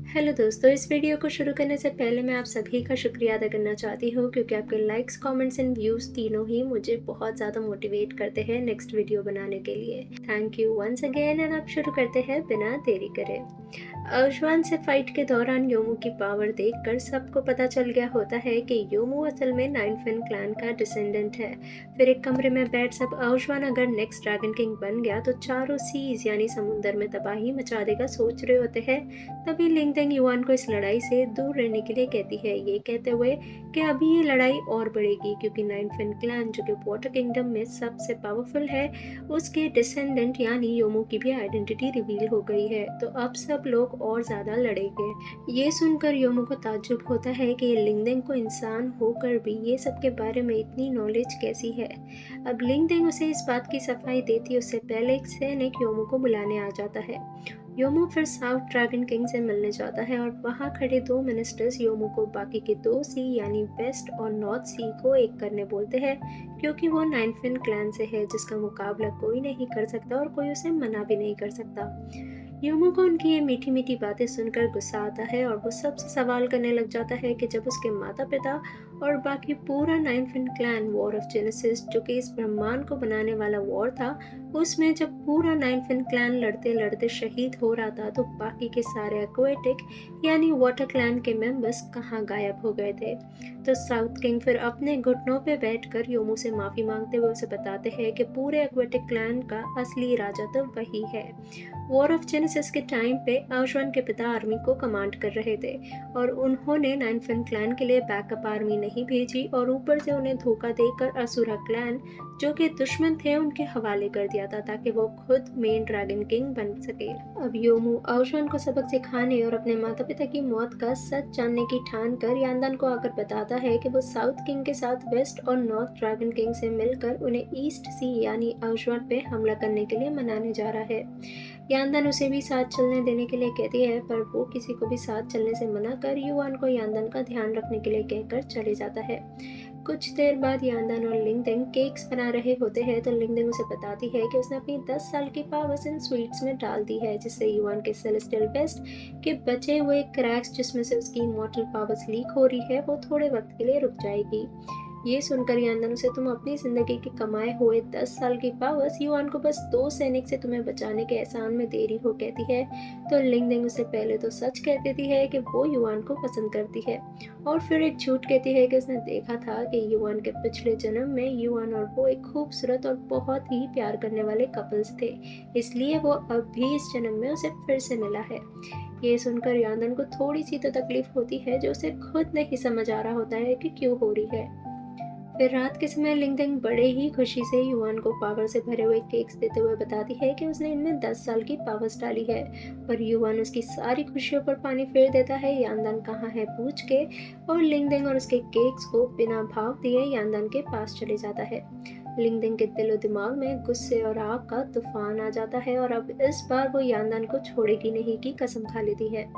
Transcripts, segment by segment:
Hello दोस्तों, इस video को शुरू करने से पहले मैं आप सभी का शुक्रिया अदा करना चाहती हूँ क्योंकि आपके लाइक्स, कमेंट्स एंड व्यूज़ तीनों ही मुझे बहुत ज़्यादा मोटिवेट करते हैं नेक्स्ट वीडियो बनाने के लिए। Thank you once again and अब शुरू करते हैं बिना देरी करे। आयुष्मान से फाइट के दौरान योमू की पावर देखकर सबको पता चल गया होता है कि योमू असल में नाइनफिन क्लैन का डिसेंडेंट है। फिर एक कमरे में बैठ सब आयुष्मान अगर नेक्स्ट ड्रैगन किंग बन गया तो चारों सीज यानी समुंदर में तबाही मचा देगा सोच रहे होते हैं। तभी लिंगदेंग युआन को इस लड़ाई से दूर रहने के लिए कहती है, ये कहते हुए कि अभी ये लड़ाई और बढ़ेगी क्योंकि नाइनफिन क्लैन जो कि वाटर किंगडम में सबसे पावरफुल है, उसके डिसेंडेंट यानी योमू की भी आइडेंटिटी रिवील हो गई है, तो अब सब लोग और ज्यादा लड़ेंगे। ये सुनकर योमू को ताज्जुब होता है कि लिंगदेंग को इंसान होकर भी ये सब के बारे में इतनी नॉलेज कैसी है। अब लिंगदेंग उसे इस बात की सफाई देती उससे पहले एक सैनिक योमू को बुलाने आ जाता है। योमू फिर साउथ ड्रैगन किंग से मिलने जाता है और वहाँ खड़े दो मिनिस्टर्स योमू को बाकी के दो सी यानी वेस्ट और नॉर्थ सी को एक करने बोलते हैं क्योंकि वो नाइनफिन क्लैन से है जिसका मुकाबला कोई नहीं कर सकता और कोई उसे मना भी नहीं कर सकता। योमू को उनकी ये मीठी मीठी बातें सुनकर गुस्सा आता है और वो सबसे सवाल करने लग जाता है कि जब उसके माता पिता और बाकी पूरा नाइनफिन क्लैन वॉर ऑफ जेनेसिस जो कि इस ब्रह्मांड को बनाने वाला वॉर था, उसमें जब पूरा नाइनफिन क्लैन लड़ते लड़ते शहीद हो रहा था तो बाकी के सारे एक्वेटिक यानी वाटर क्लैन के मेंबर्स कहाँ गायब हो गए थे। तो साउथ किंग फिर अपने घुटनों पे बैठकर योमू से माफी मांगते हुए उसे बताते हैं कि पूरे एक्वेटिक क्लैन का असली राजा तो वही है। वॉर ऑफ जेनेसिस के टाइम पे आयुष्मान के पिता आर्मी को कमांड कर रहे थे और उन्होंने नाइनफिन क्लैन के लिए बैकअप आर्मी नहीं भेजी और ऊपर से उन्हें धोखा देकर असुरा क्लैन जो कि दुश्मन थे उनके हवाले कर दिया था ताकि वो खुद मेन ड्रैगन किंग बन सके। अब योमू आयुष्मान को सबक सिखाने और अपने माता पिता की मौत का सच जानने की ठान कर यांदन को आकर बताता है कि वो साउथ किंग के साथ वेस्ट और नॉर्थ ड्रैगन किंग से मिलकर उन्हें ईस्ट सी यानी आयुष्मान पे हमला करने के लिए मनाने जा रहा है। यांदन उसे भी साथ चलने देने के लिए कहती है पर वो किसी को भी साथ चलने से मना कर युआन को यांदन का ध्यान रखने के लिए कहकर चले जाता है। कुछ देर बाद यांदन और लिंगदेंग केक्स बना रहे होते हैं तो लिंगदेंग उसे बताती है कि उसने अपनी 10 साल की पावर्स इन स्वीट्स में डाल दी है जिससे युआन के सेलेस्टियल बेस्ट के बचे हुए क्रैक्स जिसमें से उसकी इमॉर्टल पावर्स लीक हो रही है वो थोड़े वक्त के लिए रुक जाएगी। ये सुनकर यांदन उसे तुम अपनी जिंदगी के कमाए हुए 10 साल की पावर्स युआन को बस 2 सैनिक से तुम्हें बचाने के एहसान में दे रही हो कहती है, तो लिंगदेंग उसे पहले तो सच कह देती है कि वो युआन को पसंद करती है और फिर एक झूठ कहती है कि उसने देखा था कि युआन के पिछले जन्म में युआन और वो एक खूबसूरत और बहुत ही प्यार करने वाले कपल्स थे, इसलिए वो अब भी इस जन्म में उसे फिर से मिला है। ये सुनकर यांदन को थोड़ी सी तो तकलीफ होती है जो उसे खुद नहीं समझ आ रहा होता है कि क्यों हो रही है। फिर रात के समय लिंगदेंग बड़े ही खुशी से युआन को पावर से भरे हुए केक्स देते हुए बताती है कि उसने इनमें 10 साल की पावर्स डाली है, पर युआन उसकी सारी खुशियों पर पानी फेर देता है यांदन कहाँ है पूछ के और लिंगदेंग और उसके केक्स को बिना भाव दिए यांदन के पास चले जाता है। लिंगदेंग के दिलो दिमाग में गुस्से और आग का तूफान आ जाता है और अब इस बार वो यांदन को छोड़ेगी नहीं की कसम खा लेती है।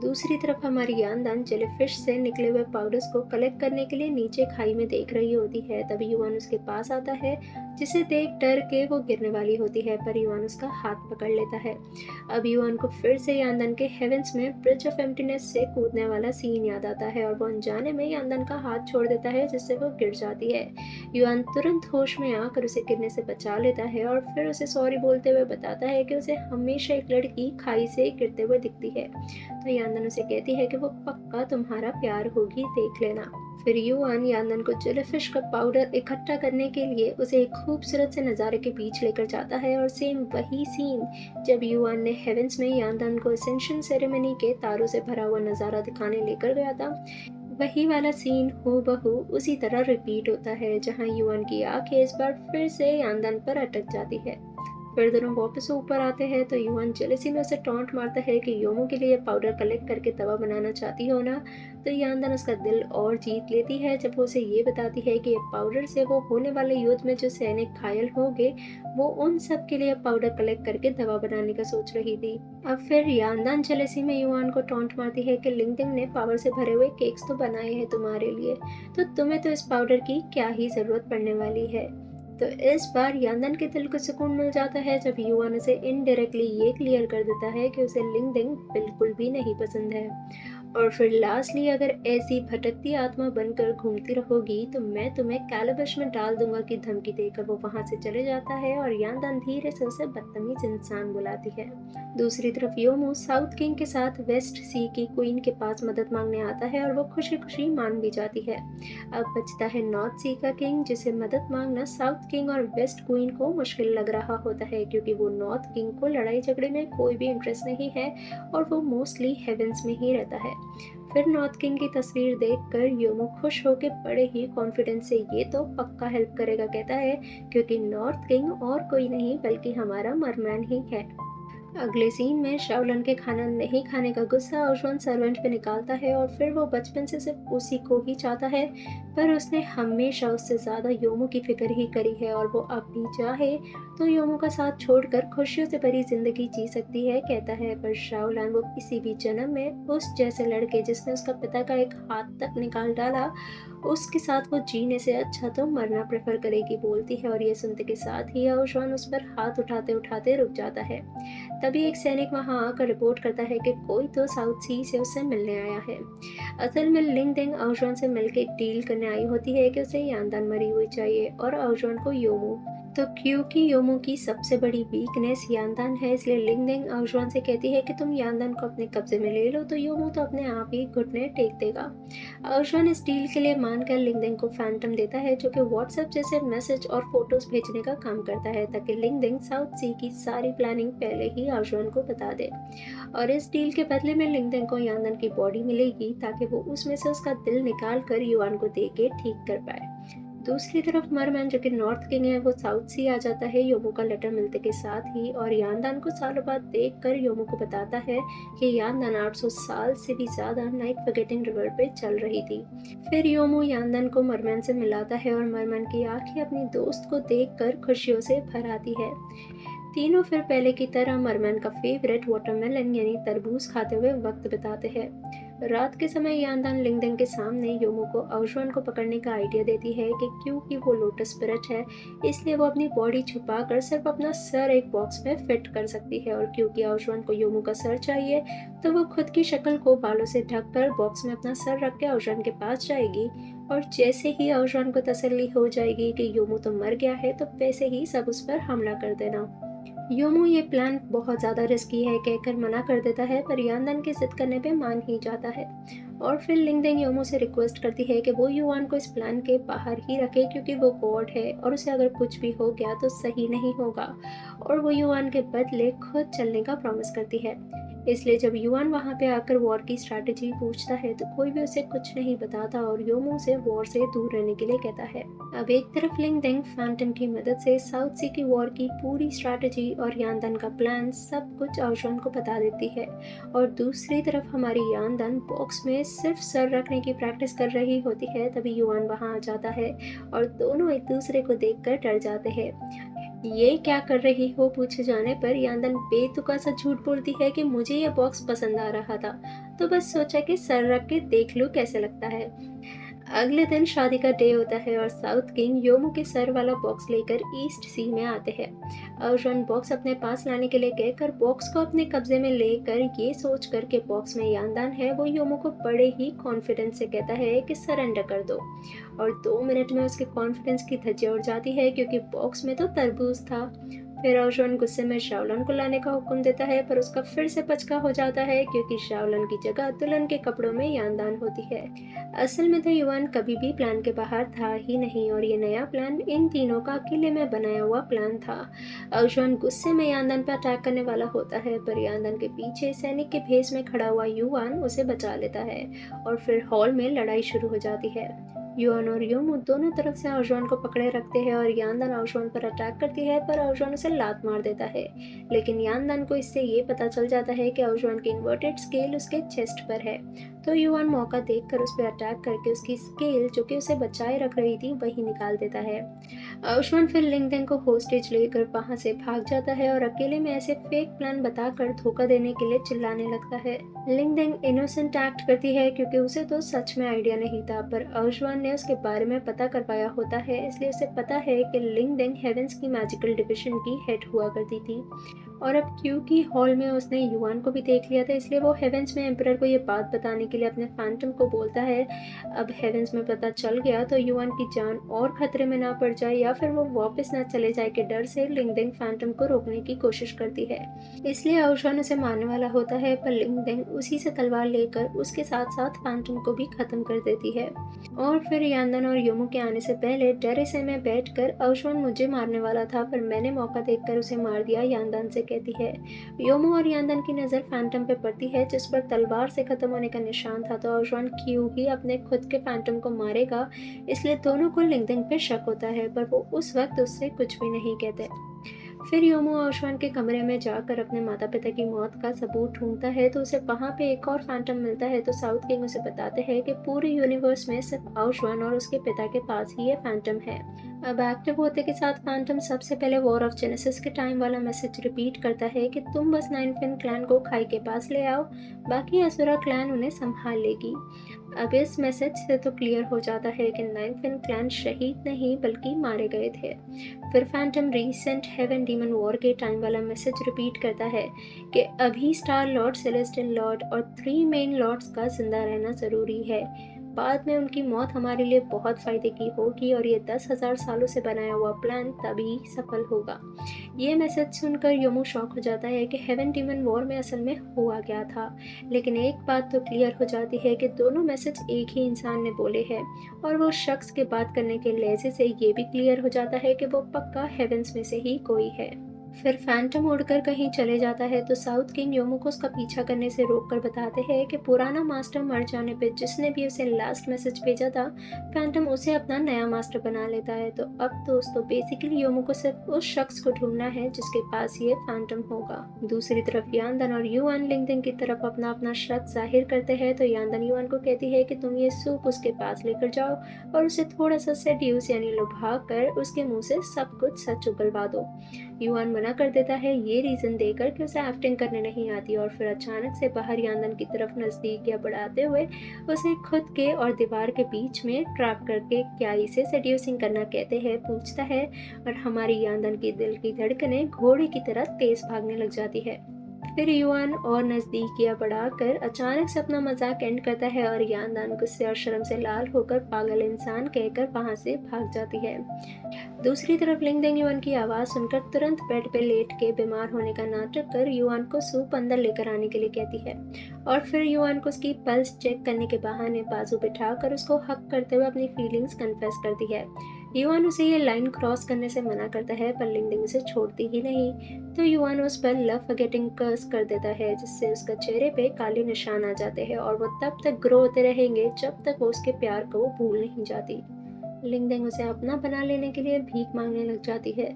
दूसरी तरफ हमारी यांदन जेलीफिश से निकले हुए पाउडर्स को कलेक्ट करने के लिए नीचे खाई में देख रही होती है, तभी युआन उसके पास आता है जिसे देख डर के वो गिरने वाली होती है पर युआन उसका हाथ पकड़ लेता है। अब युआन को फिर से यांदन के हेवेंस में ब्रिज ऑफ एम्प्टीनेस से कूदने वाला सीन याद आता है और वो अनजाने में यांदन का हाथ छोड़ देता है जिससे वो गिर जाती है। युआन तुरंत होश में आकर उसे गिरने से बचा लेता है और फिर उसे सॉरी बोलते हुए बताता है कि उसे हमेशा एक लड़की खाई से गिरते हुए दिखती है, तो यांदन उसे कहती है कि वो पक्का तुम्हारा प्यार होगी, देख लेना। फिर युआन यांदन को जेलीफिश का पाउडर इकट्ठा करने के लिए उसे एक खूबसूरत से नज़ारे के बीच लेकर जाता है और सेम वही सीन जब युआन ने हेवेंस में यांदन को एसेंशन सेरेमनी के तारों से भरा हुआ नज़ारा दिखाने लेकर गया था, वही वाला सीन हूबहू उसी तरह रिपीट होता है जहां युआन की आंखें इस बार फिर से यांदन पर अटक जाती है। फिर दोनों वापस ऊपर आते हैं तो युआन जेलसी में उसे टॉन्ट मारता है कि योमू के लिए पाउडर कलेक्ट करके दवा बनाना चाहती हो ना, तो यांदन उसका दिल और जीत लेती है जब वो उसे ये बताती है कि ये पाउडर से वो होने वाले युद्ध में जो सैनिक घायल होंगे वो उन सब के लिए पाउडर कलेक्ट करके दवा बनाने का सोच रही थी। अब फिर यांदन जेलसी में युआन को टॉन्ट मारती है कि लिंगदेंग ने पावर से भरे हुए केक्स तो बनाए हैं तुम्हारे लिए, तो तुम्हें तो इस पाउडर की क्या ही जरूरत पड़ने वाली है। तो इस बार यांदन के दिल को सुकून मिल जाता है जब युआन उसे इनडायरेक्टली ये क्लियर कर देता है कि उसे लिंगडिंग बिल्कुल भी नहीं पसंद है। और फिर लास्टली, अगर ऐसी भटकती आत्मा बनकर घूमती रहोगी तो मैं तुम्हें कैलाबश में डाल दूंगा की धमकी देकर वो वहां से चले जाता है और यांदन धीरे से उसे बदतमीज इंसान बुलाती है। दूसरी तरफ योमू साउथ किंग के साथ वेस्ट सी की क्वीन के पास मदद मांगने आता है और वो खुशी खुशी मान भी जाती है। अब बचता है नॉर्थ सी का किंग, जिसे मदद मांगना साउथ किंग और वेस्ट क्वीन को मुश्किल लग रहा होता है क्योंकि वो नॉर्थ किंग को लड़ाई झगड़े में कोई भी इंटरेस्ट नहीं है और वो मोस्टली हेवेंस में ही रहता है। फिर नॉर्थ किंग की तस्वीर देखकर योमो खुश होकर बड़े ही कॉन्फिडेंस से ये तो पक्का हेल्प करेगा कहता है, क्योंकि नॉर्थ किंग और कोई नहीं बल्कि हमारा मरमैन ही है। अगले सीन में शाओलन के खाना नहीं खाने का गुस्सा आउशवान सर्वेंट पे निकालता है और फिर वो बचपन से सिर्फ उसी को ही चाहता है, पर उसने हमेशा उससे ज़्यादा योमो की फिक्र ही करी है और वो अब भी चाहे तो योमो का साथ छोड़कर खुशियों से भरी जिंदगी जी सकती है कहता है। पर शाओलन वो किसी भी जन्म में उस जैसे लड़के जिसने उसका पिता का एक हाथ तक निकाल डाला, उसके साथ वो जीने से अच्छा तो मरना प्रेफर करेगी बोलती है। और ये सुनते के साथ ही आउशवान उस पर हाथ उठाते उठाते रुक जाता है। तभी एक सैनिक वहां आकर रिपोर्ट करता है कि कोई तो साउथ सी से उससे मिलने आया है। असल में लिंगडिंग आउशवान से मिलकर एक डील करने आई होती है कि उसे यांदान मरी हुई चाहिए और आउशवान को योमू। तो क्योंकि योमो की सबसे बड़ी वीकनेस यांदान है, इसलिए लिंगडिंग आउशवान से कहती है कि तुम यांदान को अपने कब्जे में ले लो तो योमो तो अपने आप ही घुटने टेक देगा। आउशवान इस डील के लिए मानकर लिंगडिंग को फैंटम देता है जो कि व्हाट्सएप जैसे मैसेज और फोटोज भेजने का काम करता है ताकि लिंगडिंग साउथ सी की सारी प्लानिंग पहले ही आउशवान को बता दे। और इस डील के बदले में लिंगडिंग को यांदान की बॉडी मिलेगी ताकि वो उसमें से उसका दिल निकाल कर युआन को दे के ठीक कर पाए। दूसरी तरफ मरमैन जो कि नॉर्थ किंग है वो साउथ सी आ जाता है योमो का लेटर मिलते के साथ ही और यांदान को सालों बाद देखकर योमो को बताता है कि यांदान 800 साल से भी ज्यादा नाइट फॉरगेटिंग रिवर पे चल रही थी। फिर योमो यांदान को मरमैन से मिलाता है और मरमैन की आंखें अपनी दोस्त को देखकर खुशियों से भर आती है। तीनों फिर पहले की तरह मरमैन का फेवरेट वाटरमेलन यानी तरबूज खाते हुए वक्त बिताते हैं। रात के समय यांदान लिंगडिंग के सामने योमो को आउशवान को पकड़ने का आइडिया देती है कि क्योंकि वो लोटस स्पिरिट है इसलिए वो अपनी बॉडी छुपाकर सिर्फ अपना सर एक बॉक्स में फिट कर सकती है और क्योंकि आउशवान को योमो का सर चाहिए तो वो खुद की शक्ल को बालों से ढककर बॉक्स में अपना सर रख के आउशवान के पास जाएगी और जैसे ही आउशवान को तसल्ली हो जाएगी कि योमो तो मर गया है तो वैसे ही सब उस पर हमला कर देना। योमो ये प्लान बहुत ज़्यादा रिस्की है कहकर मना कर देता है पर यांदान के जिद करने पे मान ही जाता है। और फिर लिंगडिंग योमो से रिक्वेस्ट करती है कि वो युआन को इस प्लान के बाहर ही रखे क्योंकि वो गॉड है और उसे अगर कुछ भी हो गया तो सही नहीं होगा और वो युआन के बदले खुद चलने का प्रॉमिस करती है। इसलिए जब युआन वहाँ पे आकर वॉर की स्ट्रैटेजी पूछता है तो कोई भी उसे कुछ नहीं बताता और योमो से वॉर से दूर रहने के लिए कहता है। अब एक तरफ लिंगडिंग फैंटम की मदद से साउथ सी की वॉर की पूरी स्ट्रैटेजी और यांदान का प्लान सब कुछ आउशवान को बता देती है और दूसरी तरफ हमारी यांदान बॉक्स में सिर्फ सर रखने की प्रैक्टिस कर रही होती है। तभी युआन वहाँ आ जाता है और दोनों एक दूसरे को देखकर डर जाते हैं। ये क्या कर रही हो पूछे जाने पर यांदान बेतुका सा झूठ बोलती है कि मुझे ये बॉक्स पसंद आ रहा था तो बस सोचा कि सर रख के देख लूं कैसे लगता है। अगले दिन शादी का डे होता है और साउथ किंग योमो के सर वाला बॉक्स लेकर ईस्ट सी में आते हैं। आउशवान बॉक्स अपने पास लाने के लिए कहकर बॉक्स को अपने कब्जे में लेकर ये सोच कर के बॉक्स में यांदान है वो योमो को बड़े ही कॉन्फिडेंस से कहता है कि सरेंडर कर दो और 2 मिनट में उसके कॉन्फिडेंस की धज्जियां उड़ जाती है क्योंकि बॉक्स में तो तरबूज था। फिर आउशवान गुस्से में शाओलन को लाने का हुक्म देता है पर उसका फिर से पचका हो जाता है क्योंकि शाओलन की जगह दुल्हन के कपड़ों में यांदान होती है। असल में तो युआन कभी भी प्लान के बाहर था ही नहीं और ये नया प्लान इन तीनों का अकेले में बनाया हुआ प्लान था। आउशवान गुस्से में यांदान पर अटैक करने वाला होता है पर यांदान के पीछे सैनिक के भेष में खड़ा हुआ युआन उसे बचा लेता है और फिर हॉल में लड़ाई शुरू हो जाती है। युआन और योमो दोनों तरफ से आउशवान को पकड़े रखते हैं और यांदान आउशवान पर अटैक करती है पर आउशवान उसे लात मार देता है। लेकिन यांदान को इससे ये पता चल जाता है कि आउशवान की इन्वर्टेड स्केल उसके चेस्ट पर है तो युआन मौका देखकर उस पर अटैक करके उसकी स्केल जो कि उसे बचाए रख रही थी वही निकाल देता है। आयुष्मान फिर लिंगदेंग को होस्टेज लेकर वहां से भाग जाता है और अकेले में ऐसे फेक प्लान बताकर धोखा देने के लिए चिल्लाने लगता है। लिंगदेंग इनोसेंट एक्ट करती है क्योंकि उसे तो सच में आइडिया नहीं था, पर आयुष्मान ने उसके बारे में पता करवाया होता है, इसलिए उसे पता है कि लिंगदेंग हेवेंस की मैजिकल डिविजन की हेड हुआ करती थी। और अब क्योंकि हॉल में उसने युआन को भी देख लिया था, इसलिए वो हेवेंस में एम्परर को ये बात बताने के लिए अपने फैंटम को बोलता है। अब हेवेंस में पता चल गया तो युआन की जान और खतरे में ना पड़ जाए या फिर वो वापस ना चले जाए के डर से लिंगदेंग फैंटम को रोकने की कोशिश करती है। इसलिए आयुष्मान उसे मारने वाला होता है, पर लिंगदेंग उसी से तलवार लेकर उसके साथ साथ फैंटम को भी खत्म कर देती है। और फिर यांदन और योमो के आने से पहले टेरेसे में बैठकर आयुष्मान मुझे मारने वाला था, पर मैंने मौका देखकर उसे मार दिया, यांदन से कहती है। योमो और यांदन की नज़र फैंटम पे पड़ती है जिस पर तलवार से खत्म होने का निशान था, तो आयुष्मान क्यों ही अपने खुद के फैंटम को मारेगा, इसलिए दोनों को लिंगदेंग पे शक होता है, पर वो उस वक्त उससे कुछ भी नहीं कहते। फिर योमो आयुष्मान के कमरे में जाकर अपने माता पिता की मौत का सबूत ढूंढता है, तो उसे वहाँ पे एक और फैंटम मिलता है। तो साउथ किंग उसे बताते हैं कि पूरे यूनिवर्स में सिर्फ आयुष्मान और उसके पिता के पास ही ये फैंटम है। अब एक्टिव होते के साथ फैंटम सबसे पहले वॉर ऑफ जेनेसिस के टाइम वाला मैसेज रिपीट करता है कि तुम बस नाइन फिन क्लैन को खाई के पास ले आओ, बाकी असुरा क्लैन उन्हें संभाल लेगी। अब इस मैसेज से तो क्लियर हो जाता है कि नाइन फिन क्लैन शहीद नहीं बल्कि मारे गए थे। फिर phantom recent heaven demon war के टाइम वाला मैसेज रिपीट करता है कि अभी स्टार लॉर्ड, सेलेस्टियल लॉर्ड और 3 मेन लॉर्ड्स का जिंदा रहना ज़रूरी है। बाद में उनकी मौत हमारे लिए बहुत फ़ायदे की होगी और ये 10,000 सालों से बनाया हुआ प्लान तभी सफल होगा। ये मैसेज सुनकर योमो शॉक हो जाता है कि हेवन डीमन वॉर में असल में हुआ क्या था, लेकिन एक बात तो क्लियर हो जाती है कि दोनों मैसेज एक ही इंसान ने बोले हैं, और वो शख्स के बात करने के लहजे से ये भी क्लियर हो जाता है कि वो पक्का हेवेंस में से ही कोई है। फिर फैंटम उड़कर कहीं चले जाता है, तो साउथ किंग योमो को उसका पीछा करने से रोककर बताते हैं कि पुराना मास्टर मर जाने पे जिसने भी उसे लास्ट मैसेज भेजा था, फैंटम उसे अपना नया मास्टर बना लेता है। तो अब दोस्तों बेसिकली योमो को सिर्फ उस शख्स को ढूंढना है जिसके पास ये फैंटम होगा। दूसरी तरफ यांदन और युआन लिंगदेंग की तरफ अपना अपना शक जाहिर करते हैं, तो यांदन युआन को कहती है कि तुम ये सूप उसके पास लेकर जाओ और उसे थोड़ा सा सेड्यूस यानी लुभा कर उसके मुंह से सब कुछ सच उगलवा दो। युआन मना कर देता है, ये रीजन देकर कि उसे एक्टिंग करने नहीं आती, और फिर अचानक से बाहर यांदन की तरफ नजदीक या बढ़ाते हुए उसे खुद के और दीवार के बीच में ट्रैप करके क्या इसे सेड्यूसिंग करना कहते हैं पूछता है, और हमारी यांदन की दिल की धड़कनें घोड़े की तरह तेज भागने लग जाती है। फिर युआन और नज़दीकियां बढ़ाकर अचानक से अपना मजाक एंड करता है और यांदन गुस्से और शर्म से लाल होकर पागल इंसान कहकर वहां से भाग जाती है। दूसरी तरफ लिंगदेंग युआन की आवाज़ सुनकर तुरंत बेड पे लेट के बीमार होने का नाटक कर युआन को सूप अंदर लेकर आने के लिए कहती है, और फिर युआन को उसकी पल्स चेक करने के बहाने बाजू बिठाकर उसको हक करते हुए अपनी फीलिंग्स कन्फेस करती है। युआन उसे ये लाइन क्रॉस करने से मना करता है, पर लिंगदेंग उसे छोड़ती ही नहीं, तो युआन उस पर लव फॉरगेटिंग कर्स कर देता है, जिससे उसका चेहरे पे काले निशान आ जाते हैं और वो तब तक ग्रो होते रहेंगे जब तक वो उसके प्यार को भूल नहीं जाती। लिंगदेंग उसे अपना बना लेने के लिए भीख मांगने लग जाती है,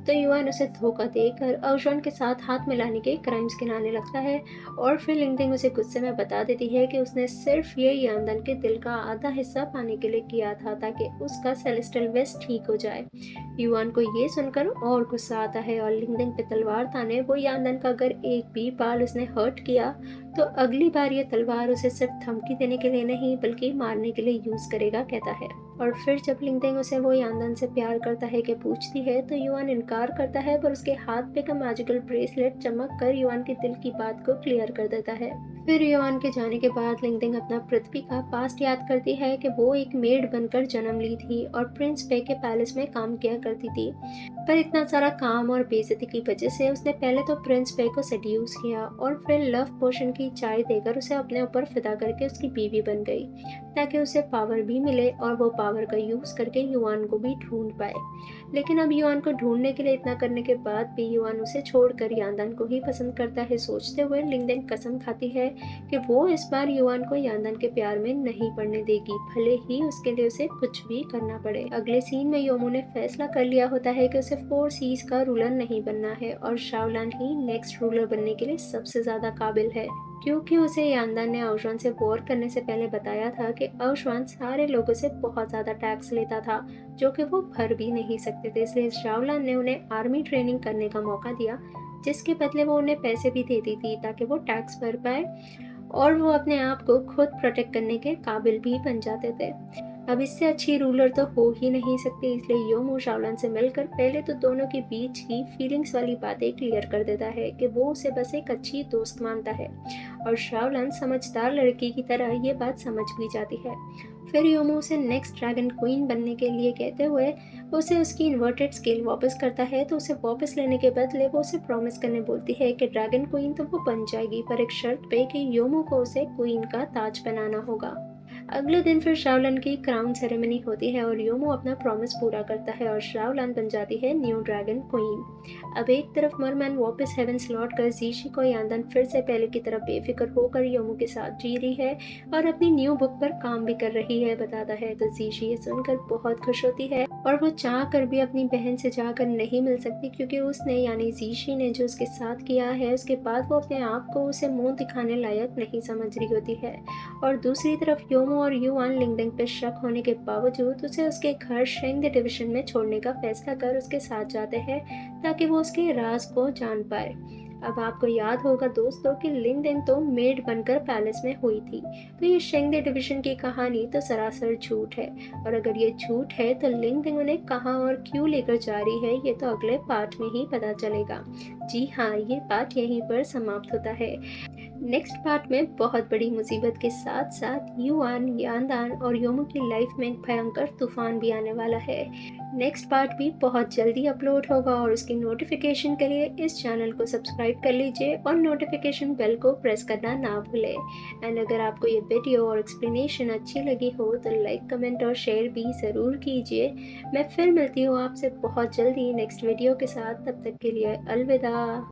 तो युआन उसे धोखा देकर आयुष्मान के साथ हाथ मिलाने के क्राइम्स गिनाने लगता है, और फिर लिंगदेंग उसे गुस्से में बता देती है कि उसने सिर्फ ये यांदन के दिल का आधा हिस्सा पाने के लिए किया था ताकि उसका सेलेस्टियल वेस्ट ठीक हो जाए। युआन को ये सुनकर और गुस्सा आता है और लिंगदेंग पे तलवार ताने वो यांदन का अगर एक भी बाल उसने हर्ट किया तो अगली बार ये तलवार उसे सिर्फ धमकी देने के लिए नहीं बल्कि मारने के लिए यूज करेगा कहता है। और फिर जब लिंगदेंग उसे वो यांदन से प्यार करता है कि पूछती है, तो युआन इनकार करता है, पर उसके हाथ पे का मैजिकल ब्रेसलेट चमक कर युआन के दिल की बात को क्लियर कर देता है। फिर युआन के जाने के बाद लिंगदेंग अपना पृथ्वी का पास्ट याद करती है कि वो एक मेड बनकर जन्म ली थी और प्रिंस पे के पैलेस में काम किया करती थी, पर इतना सारा काम और बेइज्जती की वजह से उसने पहले तो प्रिंस पे को सेड्यूस किया और फिर लव पोशन की चाय देकर उसे अपने ऊपर फिदा करके उसकी बीवी बन गई, ताकि उसे पावर भी मिले और वो पावर का यूज करके युआन को भी ढूंढ पाए। लेकिन अब युआन को ढूंढने के लिए इतना करने के बाद भी युआन उसे छोड़कर यांदन को ही पसंद करता है। सोचते हुए लिंगदेंग कसम खाती है कि वो इस बार युआन को यांदन के प्यार में नहीं पड़ने देगी, भले ही उसके लिए उसे कुछ भी करना पड़े। अगले सीन में योमो ने फैसला कर लिया होता है कि उसे 4 सीज का रूलर नहीं बनना है और शाओलान ही नेक्स्ट रूलर बनने के लिए सबसे ज्यादा काबिल है, क्योंकि उसे यानदान ने औशवान से वॉर करने से पहले बताया था कि औशवान सारे लोगों से बहुत ज़्यादा टैक्स लेता था जो कि वो भर भी नहीं सकते थे। इसलिए शाओलान ने उन्हें आर्मी ट्रेनिंग करने का मौका दिया, जिसके बदले वो उन्हें पैसे भी देती थी ताकि वो टैक्स भर पाए और वो अपने आप को खुद प्रोटेक्ट करने के काबिल भी बन जाते थे। अब इससे अच्छी रूलर तो हो ही नहीं सकती, इसलिए योमू शाओलान से मिलकर पहले तो दोनों के बीच की फीलिंग्स वाली बातें क्लियर कर देता है कि वो उसे बस एक अच्छी दोस्त मानता है और शाओलान समझदार लड़की की तरह ये बात समझ भी जाती है। फिर योमू उसे नेक्स्ट ड्रैगन क्वीन बनने के लिए कहते हुए उसे उसकी इन्वर्टेड स्केल वापस करता है, तो उसे वापस लेने के बदले वो उसे प्रॉमिस करने बोलती है कि ड्रैगन क्वीन तो वो बन जाएगी, पर एक शर्त पे कि योमू को उसे क्वीन का ताज पहनाना होगा। अगले दिन फिर शाओलान की क्राउन सेरेमनी होती है और योमो अपना प्रॉमिस पूरा करता है और शाओलान बन जाती है न्यू ड्रैगन क्वीन। अब एक तरफ मरमैन वापस हेवेंस लौट कर जीशी को यानदान फिर से पहले की तरह बेफिक्र होकर योमो के साथ जी रही है और अपनी न्यू बुक पर काम भी कर रही है बताता है। तो जीशी ये सुनकर बहुत खुश होती है और वो चाह कर भी अपनी बहन से जाकर नहीं मिल सकती, क्योंकि उसने यानी जीशी ने जो उसके साथ किया है उसके बाद वो अपने आप को उसे मुंह दिखाने लायक नहीं समझ रही होती है। और दूसरी तरफ योमो और युआन लिंगडिंग पे शक होने के बावजूद उसे उसके घर शेंगडे डिवीजन में छोड़ने का फैसला कर उसके साथ जाते हैं ताकि वो उसके राज को जान पाए। अब आपको याद होगा दोस्तों कि लिंगडिंग तो मेड बनकर पैलेस में हुई थी, तो ये शेंगडे डिवीजन की कहानी तो सरासर झूठ है। और अगर ये झूठ है तो लिंगडिंग उन्हें कहाँ और क्यों लेकर जा रही है ये तो अगले पार्ट में ही पता चलेगा। जी हाँ, ये पार्ट यहीं पर समाप्त होता है। नेक्स्ट पार्ट में बहुत बड़ी मुसीबत के साथ साथ युआन, यानदान और योमो की लाइफ में एक भयंकर तूफान भी आने वाला है। नेक्स्ट पार्ट भी बहुत जल्दी अपलोड होगा और उसकी नोटिफिकेशन के लिए इस चैनल को सब्सक्राइब कर लीजिए और नोटिफिकेशन बेल को प्रेस करना ना भूलें। एंड अगर आपको ये वीडियो और एक्सप्लेनेशन अच्छी लगी हो तो लाइक, कमेंट और शेयर भी ज़रूर कीजिए। मैं फिर मिलती हूँ आपसे बहुत जल्दी नेक्स्ट वीडियो के साथ, तब तक के लिए अलविदा।